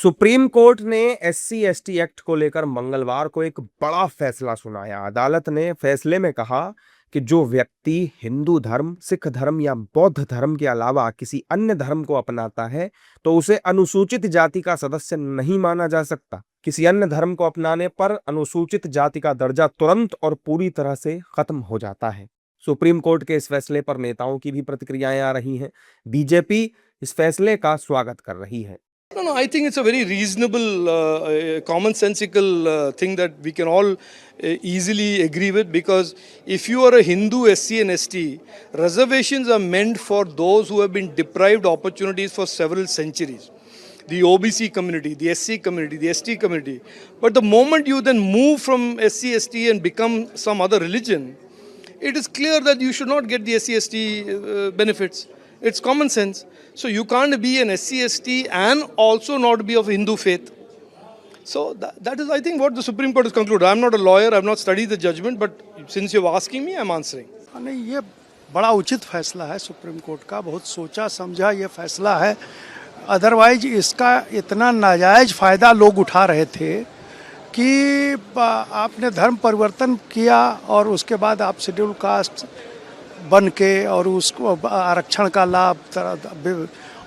Supreme court ने एससी/एसटी act को लेकर मंगलवार को एक बड़ा फैसला सुनाया। अदालत ने फैसले में कहा कि जो व्यक्ति हिंदू धर्म, सिख धर्म या बौद्ध धर्म के अलावा किसी अन्य धर्म को अपनाता है तो उसे अनुसूचित जाति का सदस्य नहीं माना जा सकता। किसी अन्य धर्म को अपनाने पर अनुसूचित जाति का दर्जा तुरंत और पूरी तरह से खत्म हो जाता है। सुप्रीम कोर्ट के इस फैसले पर नेताओं की भी प्रतिक्रियाएं आ रही हैं। बीजेपी इस फैसले का स्वागत कर रही है। No, I think it's a very reasonable, commonsensical thing that we can all easily agree with, because if you are a Hindu SC and ST, reservations are meant for those who have been deprived opportunities for several centuries. The OBC community, the SC community, the ST community. But the moment you then move from SC, ST and become some other religion, it is clear that you should not get the SC, ST benefits. It's common sense. So you can't be an SC, ST and also not be of Hindu faith. So that is, I think, what the Supreme Court has concluded. I'm not a lawyer, I've not studied the judgment, but since you're asking me, I'm answering. नहीं, ये बड़ा उचित फैसला है supreme court का, बहुत सोचा समझा ये फैसला है। अदरवाइज इसका इतना नाजायज फ़ायदा लोग उठा रहे थे कि आपने धर्म परिवर्तन किया और उसके बाद आप शेड्यूल कास्ट बन के और उसको आरक्षण का लाभ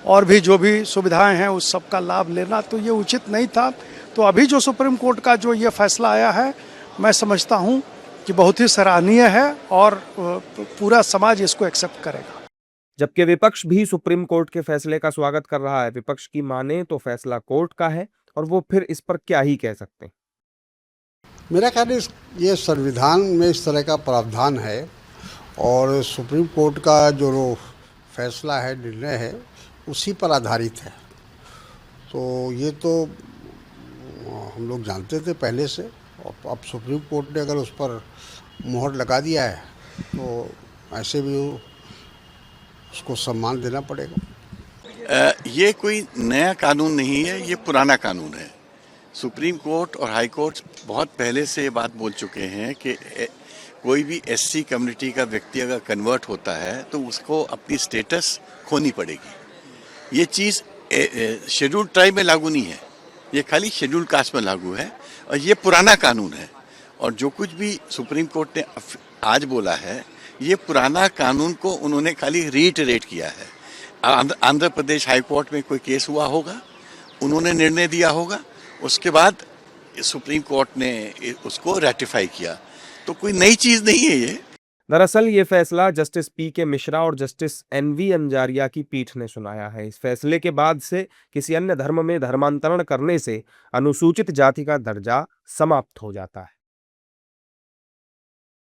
और भी जो भी सुविधाएं हैं उस सब का लाभ लेना, तो ये उचित नहीं था। तो अभी जो सुप्रीम कोर्ट का जो ये फैसला आया है, मैं समझता हूँ कि बहुत ही सराहनीय है और पूरा समाज इसको एक्सेप्ट करेगा। जबकि विपक्ष भी सुप्रीम कोर्ट के फैसले का स्वागत कर रहा है। विपक्ष की माने तो फैसला कोर्ट का है और वो फिर इस पर क्या ही कह सकते हैं। मेरा ख्याल है ये संविधान में इस तरह का प्रावधान है और सुप्रीम कोर्ट का जो फैसला है, निर्णय है, उसी पर आधारित है। तो ये तो हम लोग जानते थे पहले से, और अब सुप्रीम कोर्ट ने अगर उस पर मोहर लगा दिया है तो ऐसे भी उसको सम्मान देना पड़ेगा। ये कोई नया कानून नहीं है, ये पुराना कानून है। सुप्रीम कोर्ट और हाई कोर्ट बहुत पहले से ये बात बोल चुके हैं कि कोई भी एससी कम्युनिटी का व्यक्ति अगर कन्वर्ट होता है तो उसको अपनी स्टेटस खोनी पड़ेगी। ये चीज़ शेड्यूल ट्राइब में लागू नहीं है, ये खाली शेड्यूल कास्ट में लागू है और ये पुराना कानून है। और जो कुछ भी सुप्रीम कोर्ट ने आज बोला है, ये पुराना कानून को उन्होंने खाली रीइटरेट किया है। आंध्र प्रदेश हाई कोर्ट में कोई केस हुआ होगा, उन्होंने निर्णय दिया होगा, उसके बाद सुप्रीम कोर्ट ने उसको रेटिफाई किया। तो कोई नई चीज नहीं है ये। दरअसल ये फैसला जस्टिस पी.के. मिश्रा और जस्टिस एन.वी. अंजारिया की पीठ ने सुनाया है। इस फैसले के बाद से किसी अन्य धर्म में धर्मांतरण करने से अनुसूचित जाति का दर्जा समाप्त हो जाता है।